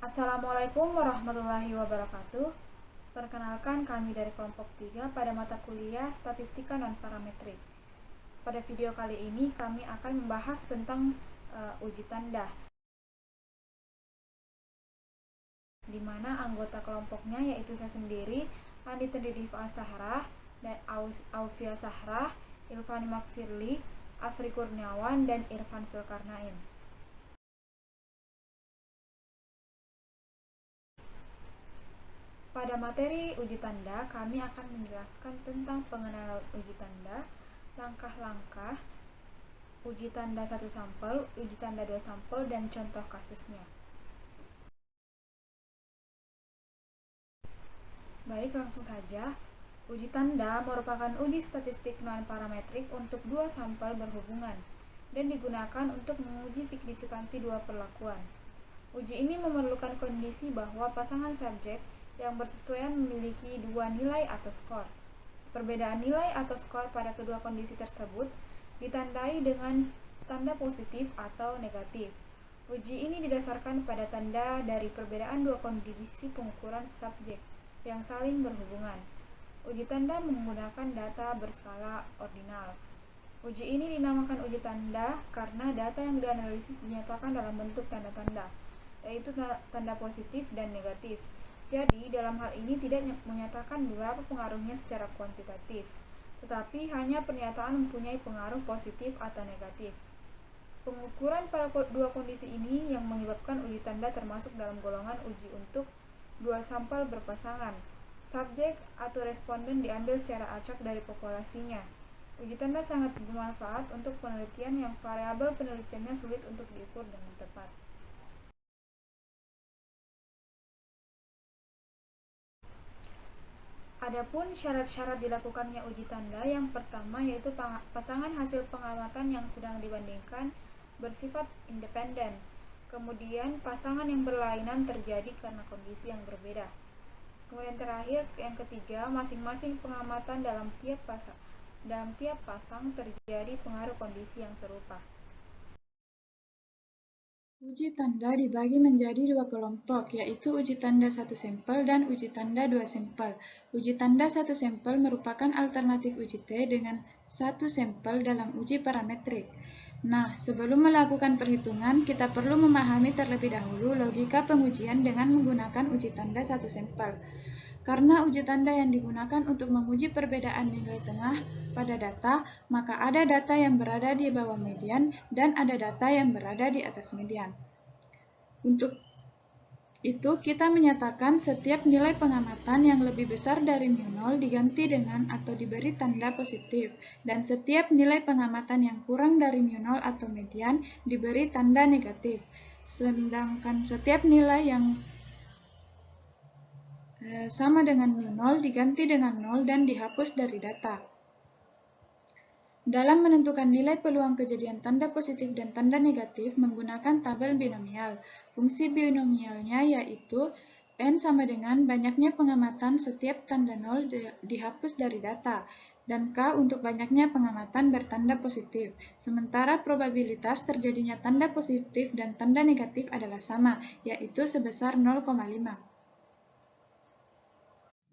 Assalamualaikum warahmatullahi wabarakatuh. Perkenalkan, kami dari kelompok 3 pada mata kuliah Statistika Non-Parametrik. Pada video kali ini kami akan membahas tentang uji tanda, di mana anggota kelompoknya yaitu saya sendiri, Andita Diva Sahrah, dan Aufia Sahrah, Ilvani Makfirli, Asri Kurniawan, dan Irfan Zulkarnain. Pada materi uji tanda, kami akan menjelaskan tentang pengenalan uji tanda, langkah-langkah, uji tanda 1 sampel, uji tanda 2 sampel, dan contoh kasusnya. Baik, langsung saja. Uji tanda merupakan uji statistik non-parametrik untuk 2 sampel berhubungan dan digunakan untuk menguji signifikansi 2 perlakuan. Uji ini memerlukan kondisi bahwa pasangan subjek yang bersesuaian memiliki 2 nilai atau skor. Perbedaan nilai atau skor pada kedua kondisi tersebut ditandai dengan tanda positif atau negatif. Uji ini didasarkan pada tanda dari perbedaan 2 kondisi pengukuran subjek yang saling berhubungan. Uji tanda menggunakan data berskala ordinal. Uji ini dinamakan uji tanda karena data yang dianalisis dinyatakan dalam bentuk tanda-tanda, yaitu tanda positif dan negatif. Jadi, dalam hal ini tidak menyatakan berapa pengaruhnya secara kuantitatif, tetapi hanya pernyataan mempunyai pengaruh positif atau negatif. Pengukuran pada 2 kondisi ini yang menyebabkan uji tanda termasuk dalam golongan uji untuk 2 sampel berpasangan. Subjek atau responden diambil secara acak dari populasinya. Uji tanda sangat bermanfaat untuk penelitian yang variabel penelitiannya sulit untuk diukur dengan tepat. Adapun syarat-syarat dilakukannya uji tanda, yang pertama yaitu pasangan hasil pengamatan yang sedang dibandingkan bersifat independen. Kemudian pasangan yang berlainan terjadi karena kondisi yang berbeda. Kemudian terakhir, yang ketiga, masing-masing pengamatan dalam tiap pasang terjadi pengaruh kondisi yang serupa. Uji tanda dibagi menjadi 2 kelompok, yaitu uji tanda 1 sampel dan uji tanda 2 sampel. Uji tanda 1 sampel merupakan alternatif uji T dengan 1 sampel dalam uji parametrik. Nah, sebelum melakukan perhitungan, kita perlu memahami terlebih dahulu logika pengujian dengan menggunakan uji tanda 1 sampel. Karena uji tanda yang digunakan untuk menguji perbedaan nilai tengah pada data, maka ada data yang berada di bawah median dan ada data yang berada di atas median. Untuk itu, kita menyatakan setiap nilai pengamatan yang lebih besar dari mu0 diganti dengan atau diberi tanda positif, dan setiap nilai pengamatan yang kurang dari mu0 atau median diberi tanda negatif. Sedangkan setiap nilai yang sama dengan mu0 diganti dengan 0 dan dihapus dari data. Dalam menentukan nilai peluang kejadian tanda positif dan tanda negatif menggunakan tabel binomial. Fungsi binomialnya yaitu n sama dengan banyaknya pengamatan setiap tanda 0 dihapus dari data, dan k untuk banyaknya pengamatan bertanda positif. Sementara probabilitas terjadinya tanda positif dan tanda negatif adalah sama, yaitu sebesar 0,5.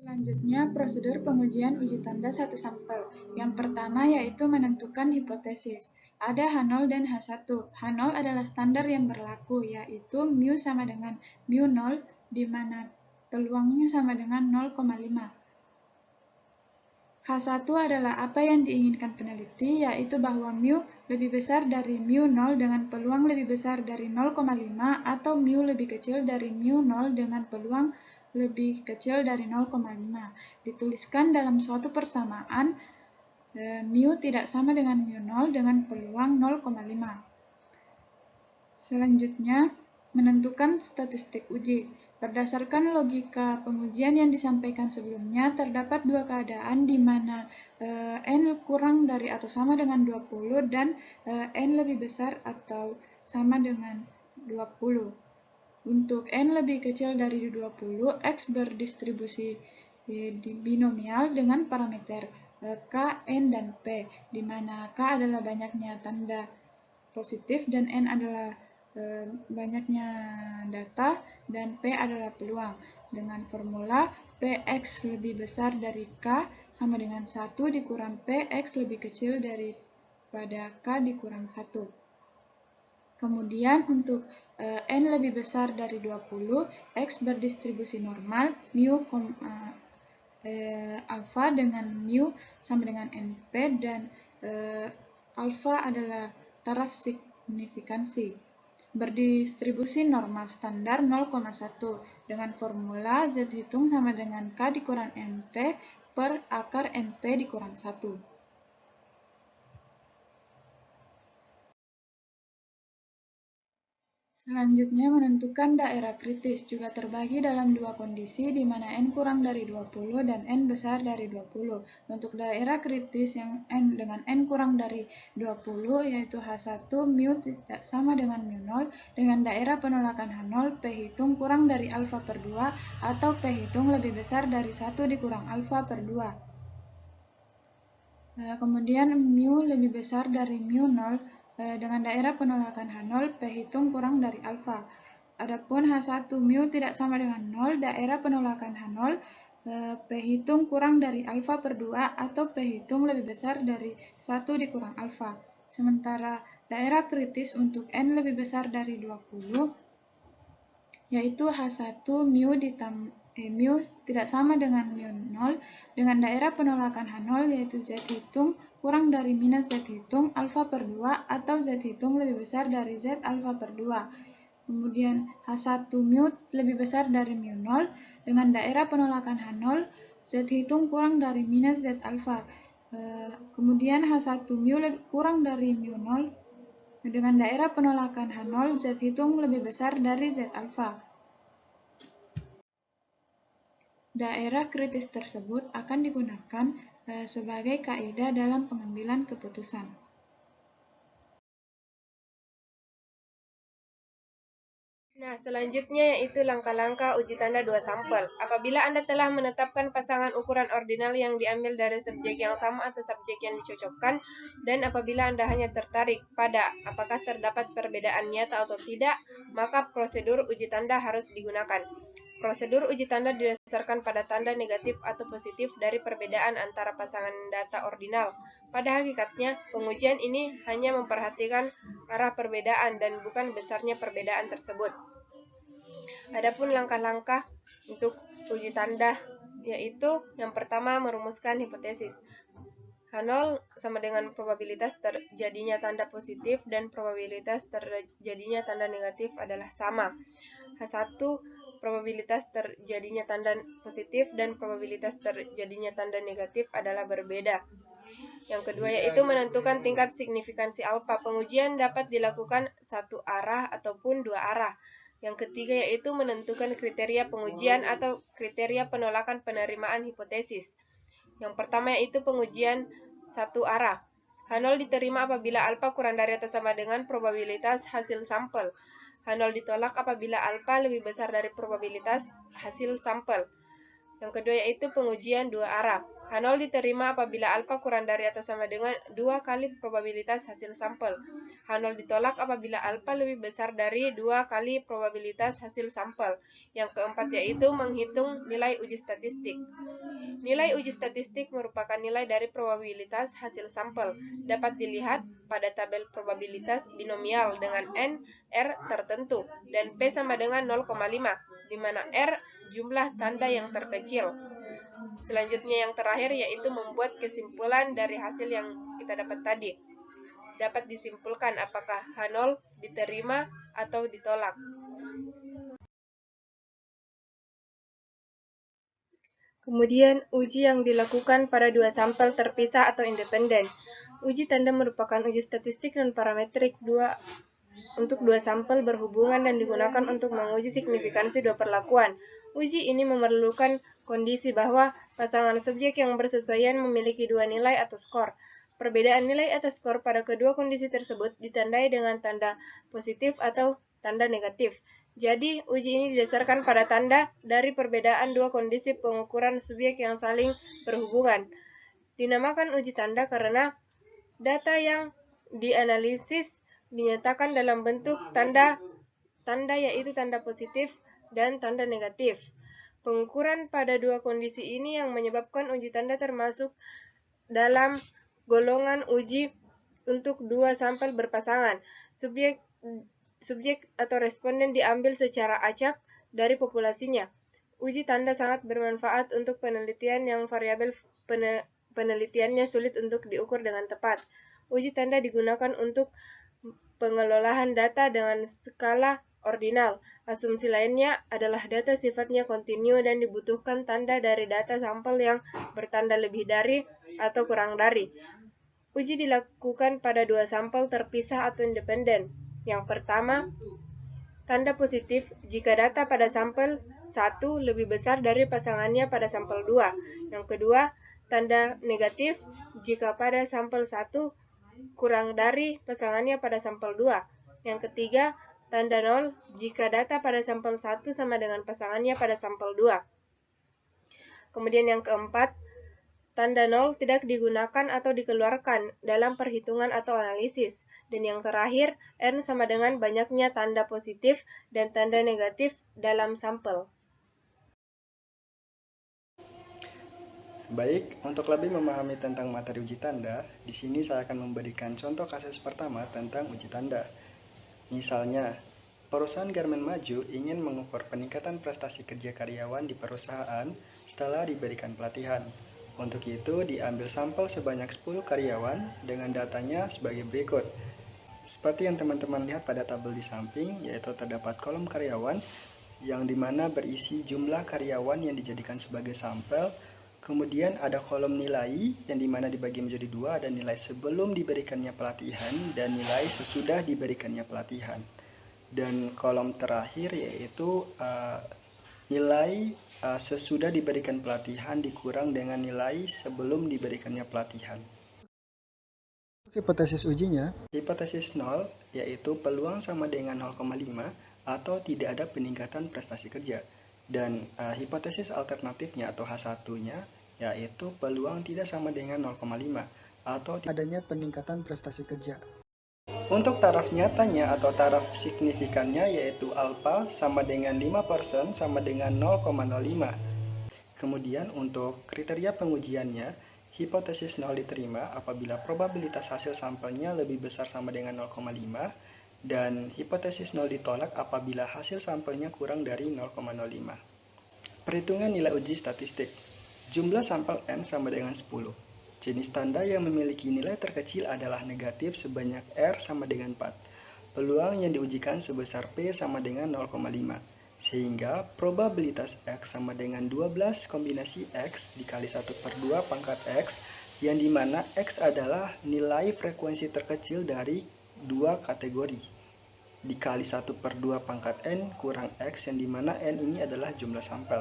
Selanjutnya, prosedur pengujian uji tanda 1 sampel. Yang pertama yaitu menentukan hipotesis. Ada H0 dan H1. H0 adalah standar yang berlaku, yaitu mu sama dengan mu0, di mana peluangnya sama dengan 0,5. H1 adalah apa yang diinginkan peneliti, yaitu bahwa mu lebih besar dari mu0 dengan peluang lebih besar dari 0,5 atau mu lebih kecil dari mu0 dengan peluang lebih kecil dari 0,5. Dituliskan dalam suatu persamaan, mu tidak sama dengan mu0 dengan peluang 0,5. Selanjutnya, menentukan statistik uji. Berdasarkan logika pengujian yang disampaikan sebelumnya, terdapat 2 keadaan di mana n kurang dari atau sama dengan 20 dan n lebih besar atau sama dengan 20. Untuk n lebih kecil dari 20, X berdistribusi binomial dengan parameter K, N, dan P, di mana K adalah banyaknya tanda positif dan N adalah banyaknya data, dan P adalah peluang. Dengan formula Px lebih besar dari K sama dengan 1 dikurang Px lebih kecil daripada K dikurang 1. Kemudian untuk N lebih besar dari 20, X berdistribusi normal, mu alfa dengan mu sama dengan NP, dan alfa adalah taraf signifikansi. Berdistribusi normal standar 0,1 dengan formula Z hitung sama dengan K dikurang NP per akar NP dikurang 1. Selanjutnya, menentukan daerah kritis juga terbagi dalam dua kondisi di mana N kurang dari 20 dan N besar dari 20. Untuk daerah kritis yang N dengan N kurang dari 20 yaitu H1 mu tidak sama dengan mu 0 dengan daerah penolakan H0 P hitung kurang dari alfa per 2 atau P hitung lebih besar dari 1 dikurang alfa per 2. Kemudian mu lebih besar dari mu 0 dengan daerah penolakan H0 P hitung kurang dari alfa. Adapun H1 mu tidak sama dengan 0, daerah penolakan H0 P hitung kurang dari alfa per 2 atau P hitung lebih besar dari 1 dikurang alfa. Sementara daerah kritis untuk N lebih besar dari 20 yaitu H1 mu mu tidak sama dengan mu 0 dengan daerah penolakan H0 yaitu Z hitung kurang dari minus Z hitung alfa per 2 atau Z hitung lebih besar dari Z alfa per 2. Kemudian H1 mu lebih besar dari mu 0 dengan daerah penolakan H0 Z hitung kurang dari minus Z alfa. Kemudian H1 mu kurang dari mu 0 dengan daerah penolakan H0 Z hitung lebih besar dari Z alfa. Daerah kritis tersebut akan digunakan sebagai kaidah dalam pengambilan keputusan. Nah, selanjutnya yaitu langkah-langkah uji tanda dua sampel. Apabila Anda telah menetapkan pasangan ukuran ordinal yang diambil dari subjek yang sama atau subjek yang dicocokkan, dan apabila Anda hanya tertarik pada apakah terdapat perbedaan nyata atau tidak, maka prosedur uji tanda harus digunakan. Prosedur uji tanda didasarkan pada tanda negatif atau positif dari perbedaan antara pasangan data ordinal. Pada hakikatnya, pengujian ini hanya memperhatikan arah perbedaan dan bukan besarnya perbedaan tersebut. Adapun langkah-langkah untuk uji tanda yaitu yang pertama merumuskan hipotesis. H0 sama dengan probabilitas terjadinya tanda positif dan probabilitas terjadinya tanda negatif adalah sama. H1 probabilitas terjadinya tanda positif dan probabilitas terjadinya tanda negatif adalah berbeda. Yang kedua yaitu menentukan tingkat signifikansi alfa. Pengujian dapat dilakukan satu arah ataupun dua arah. Yang ketiga yaitu menentukan kriteria pengujian atau kriteria penolakan penerimaan hipotesis. Yang pertama yaitu pengujian satu arah. H0 diterima apabila alfa kurang dari atau sama dengan probabilitas hasil sampel. H0 ditolak apabila alfa lebih besar dari probabilitas hasil sampel. Yang kedua yaitu pengujian dua arah. H0 diterima apabila alfa kurang dari atau sama dengan 2 kali probabilitas hasil sampel. H0 ditolak apabila alfa lebih besar dari 2 kali probabilitas hasil sampel. Yang keempat yaitu menghitung nilai uji statistik. Nilai uji statistik merupakan nilai dari probabilitas hasil sampel. Dapat dilihat pada tabel probabilitas binomial dengan N, R tertentu, dan P sama dengan 0,5, di mana R jumlah tanda yang terkecil. Selanjutnya yang terakhir yaitu membuat kesimpulan dari hasil yang kita dapat tadi. Dapat disimpulkan apakah H0 diterima atau ditolak. Kemudian, uji yang dilakukan pada dua sampel terpisah atau independen. Uji tanda merupakan uji statistik non parametrik untuk dua sampel berhubungan dan digunakan untuk menguji signifikansi dua perlakuan. Uji ini memerlukan kondisi bahwa pasangan subjek yang bersesuaian memiliki dua nilai atau skor. Perbedaan nilai atau skor pada kedua kondisi tersebut ditandai dengan tanda positif atau tanda negatif. Jadi, uji ini didasarkan pada tanda dari perbedaan dua kondisi pengukuran subjek yang saling berhubungan. Dinamakan uji tanda karena data yang dianalisis dinyatakan dalam bentuk tanda yaitu tanda positif dan tanda negatif. Pengukuran pada dua kondisi ini yang menyebabkan uji tanda termasuk dalam golongan uji untuk dua sampel berpasangan. Subjek atau responden diambil secara acak dari populasinya. Uji tanda sangat bermanfaat untuk penelitian yang variabel penelitiannya sulit untuk diukur dengan tepat. Uji tanda digunakan untuk pengelolaan data dengan skala ordinal. Asumsi lainnya adalah data sifatnya kontinu dan dibutuhkan tanda dari data sampel yang bertanda lebih dari atau kurang dari. Uji dilakukan pada dua sampel terpisah atau independen. Yang pertama, tanda positif jika data pada sampel 1 lebih besar dari pasangannya pada sampel 2. Yang kedua, tanda negatif jika pada sampel 1 kurang dari pasangannya pada sampel 2. Yang ketiga, tanda 0 jika data pada sampel 1 sama dengan pasangannya pada sampel 2. Kemudian yang keempat, tanda 0 tidak digunakan atau dikeluarkan dalam perhitungan atau analisis. Dan yang terakhir, N sama dengan banyaknya tanda positif dan tanda negatif dalam sampel. Baik, untuk lebih memahami tentang materi uji tanda, di sini saya akan memberikan contoh kasus pertama tentang uji tanda. Misalnya, perusahaan garmen maju ingin mengukur peningkatan prestasi kerja karyawan di perusahaan setelah diberikan pelatihan. Untuk itu, diambil sampel sebanyak 10 karyawan dengan datanya sebagai berikut. Seperti yang teman-teman lihat pada tabel di samping, yaitu terdapat kolom karyawan yang dimana berisi jumlah karyawan yang dijadikan sebagai sampel. Kemudian ada kolom nilai yang dimana dibagi menjadi dua, ada nilai sebelum diberikannya pelatihan dan nilai sesudah diberikannya pelatihan. Dan kolom terakhir yaitu nilai sesudah diberikan pelatihan dikurang dengan nilai sebelum diberikannya pelatihan. Hipotesis ujinya, hipotesis 0 yaitu peluang sama dengan 0,5 atau tidak ada peningkatan prestasi kerja. Dan hipotesis alternatifnya atau H1-nya yaitu peluang tidak sama dengan 0,5 atau adanya peningkatan prestasi kerja. Untuk taraf nyatanya atau taraf signifikannya yaitu alfa sama dengan 5% sama dengan 0,05. Kemudian untuk kriteria pengujiannya, hipotesis 0 diterima apabila probabilitas hasil sampelnya lebih besar sama dengan 0,5 dan hipotesis 0 ditolak apabila hasil sampelnya kurang dari 0,05. Perhitungan nilai uji statistik. Jumlah sampel N sama dengan 10. Jenis tanda yang memiliki nilai terkecil adalah negatif sebanyak R sama dengan 4. Peluang yang diujikan sebesar P sama dengan 0,5. Sehingga probabilitas X sama dengan 12 kombinasi X dikali 1/2 pangkat X, yang dimana X adalah nilai frekuensi terkecil dari dua kategori, dikali 1/2 pangkat N kurang X, yang dimana N ini adalah jumlah sampel,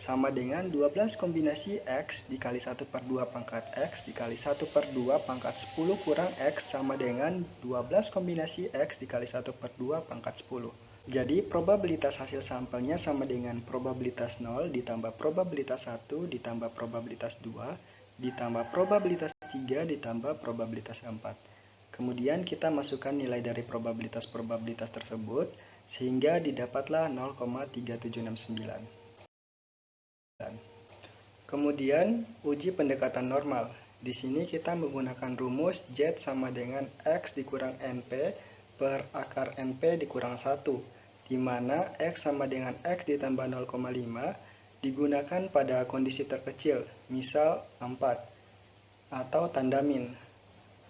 sama dengan 12 kombinasi X dikali 1/2 pangkat X dikali 1/2 pangkat 10 kurang X sama dengan 12 kombinasi X dikali 1/2 pangkat 10. Jadi probabilitas hasil sampelnya sama dengan probabilitas 0 ditambah probabilitas 1 ditambah probabilitas 2 ditambah probabilitas 3 ditambah probabilitas 4. Kemudian kita masukkan nilai dari probabilitas tersebut sehingga didapatlah 0,3769. Kemudian uji pendekatan normal. Di sini kita menggunakan rumus Z sama dengan X dikurang NP per akar NP dikurang 1, di mana X sama dengan X ditambah 0,5 digunakan pada kondisi terkecil, misal 4, atau tanda min.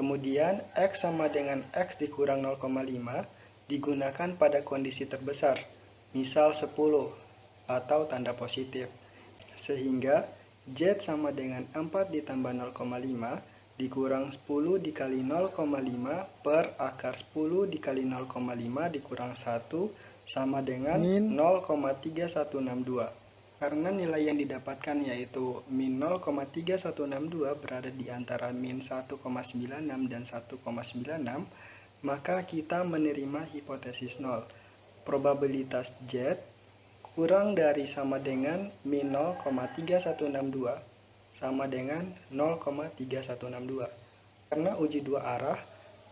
Kemudian X sama dengan X dikurang 0,5 digunakan pada kondisi terbesar, misal 10, atau tanda positif. Sehingga Z sama dengan 4 ditambah 0,5 dikurang 10 dikali 0,5 per akar 10 dikali 0,5 dikurang 1 sama dengan min 0,3162. Karena nilai yang didapatkan yaitu min 0,3162 berada di antara min 1,96 dan 1,96, maka kita menerima hipotesis 0. Probabilitas Z kurang dari sama dengan min 0,3162 sama dengan 0,3162. Karena uji dua arah,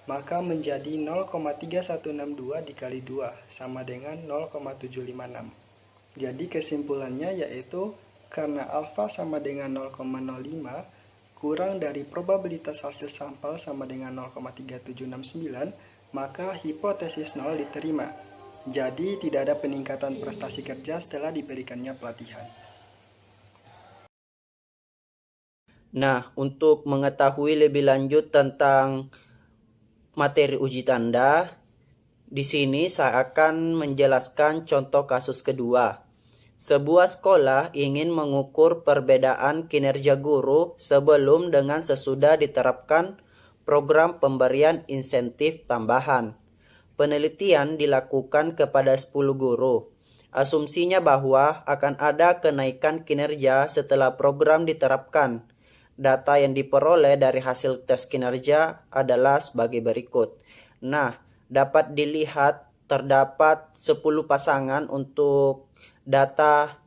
maka menjadi 0,3162 dikali 2 sama dengan 0,756. Jadi kesimpulannya yaitu karena alfa sama dengan 0,05 kurang dari probabilitas hasil sampel sama dengan 0,3769, maka hipotesis 0 diterima. Jadi tidak ada peningkatan prestasi kerja setelah diberikannya pelatihan. Nah, untuk mengetahui lebih lanjut tentang materi uji tanda, di sini saya akan menjelaskan contoh kasus kedua. Sebuah sekolah ingin mengukur perbedaan kinerja guru sebelum dengan sesudah diterapkan program pemberian insentif tambahan. Penelitian dilakukan kepada 10 guru. Asumsinya bahwa akan ada kenaikan kinerja setelah program diterapkan. Data yang diperoleh dari hasil tes kinerja adalah sebagai berikut. Nah, dapat dilihat terdapat 10 pasangan untuk data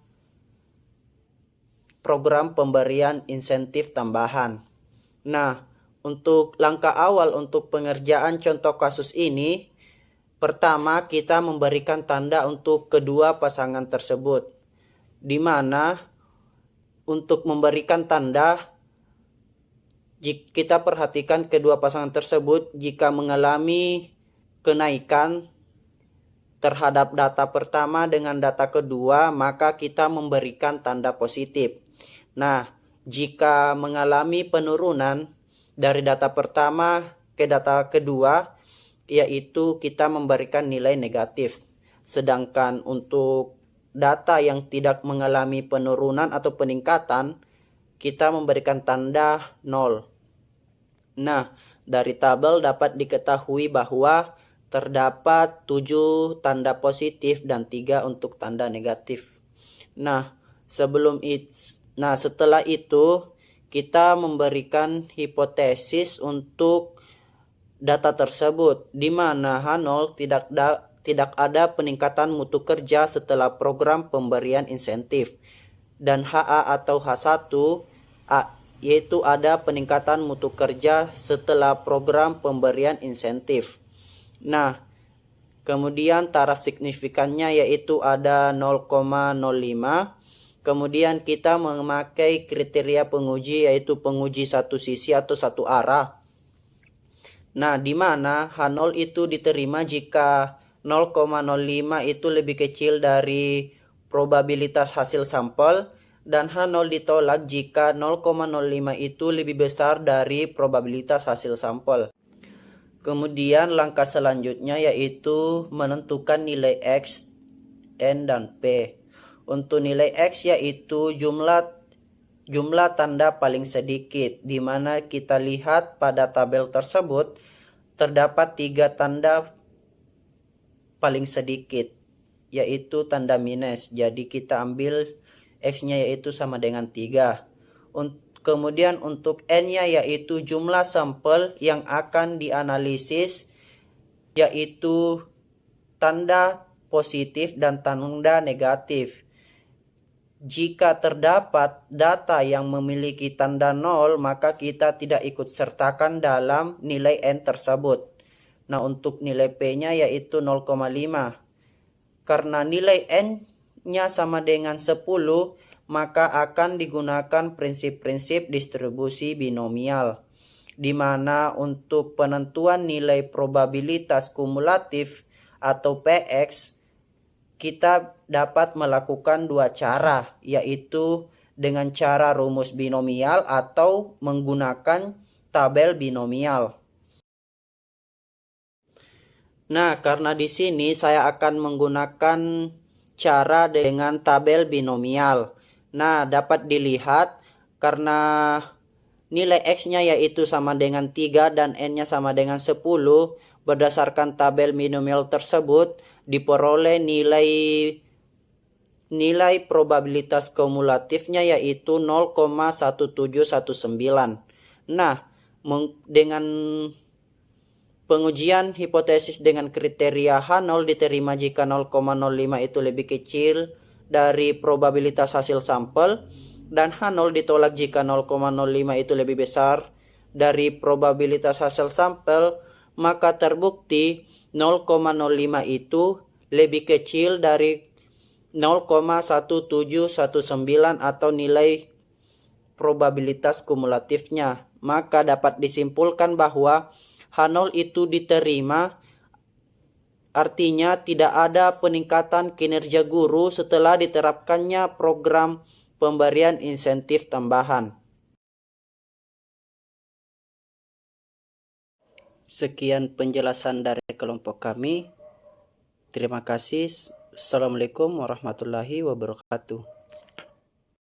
program pemberian insentif tambahan. Nah, untuk langkah awal untuk pengerjaan contoh kasus ini, pertama kita memberikan tanda untuk kedua pasangan tersebut, di mana untuk memberikan tanda, kita perhatikan kedua pasangan tersebut jika mengalami kenaikan terhadap data pertama dengan data kedua, maka kita memberikan tanda positif. Nah, jika mengalami penurunan dari data pertama ke data kedua, yaitu kita memberikan nilai negatif. Sedangkan untuk data yang tidak mengalami penurunan atau peningkatan, kita memberikan tanda 0. Nah, dari tabel dapat diketahui bahwa terdapat 7 tanda positif dan 3 untuk tanda negatif. Nah, setelah itu kita memberikan hipotesis untuk data tersebut, di mana H0 tidak ada peningkatan mutu kerja setelah program pemberian insentif, dan HA atau H1 yaitu ada peningkatan mutu kerja setelah program pemberian insentif. Nah, kemudian taraf signifikannya yaitu ada 0,05. Kemudian kita memakai kriteria penguji yaitu penguji satu sisi atau satu arah. Nah, di mana H0 itu diterima jika 0,05 itu lebih kecil dari probabilitas hasil sampel, dan H0 ditolak jika 0,05 itu lebih besar dari probabilitas hasil sampel. Kemudian langkah selanjutnya yaitu menentukan nilai X, N, dan P. Untuk nilai X yaitu jumlah tanda paling sedikit, di mana kita lihat pada tabel tersebut terdapat 3 tanda paling sedikit, yaitu tanda minus. Jadi kita ambil X-nya yaitu sama dengan 3. Kemudian untuk N-nya yaitu jumlah sampel yang akan dianalisis, yaitu tanda positif dan tanda negatif. Jika terdapat data yang memiliki tanda 0, maka kita tidak ikut sertakan dalam nilai N tersebut. Nah, untuk nilai P-nya yaitu 0,5. Karena nilai N-nya sama dengan 10, maka akan digunakan prinsip-prinsip distribusi binomial, di mana untuk penentuan nilai probabilitas kumulatif atau PX, kita dapat melakukan 2 cara, yaitu dengan cara rumus binomial atau menggunakan tabel binomial. Nah, karena di sini saya akan menggunakan cara dengan tabel binomial. Nah, dapat dilihat karena nilai X-nya yaitu sama dengan 3 dan N-nya sama dengan 10, berdasarkan tabel binomial tersebut diperoleh nilai probabilitas kumulatifnya yaitu 0,1719. Nah, dengan pengujian hipotesis dengan kriteria H0 diterima jika 0,05 itu lebih kecil dari probabilitas hasil sampel, dan H0 ditolak jika 0,05 itu lebih besar dari probabilitas hasil sampel, maka terbukti 0,05 itu lebih kecil dari 0,1719 atau nilai probabilitas kumulatifnya. Maka dapat disimpulkan bahwa H0 itu diterima, artinya tidak ada peningkatan kinerja guru setelah diterapkannya program pemberian insentif tambahan. Sekian penjelasan dari kelompok kami. Terima kasih. Assalamualaikum warahmatullahi wabarakatuh.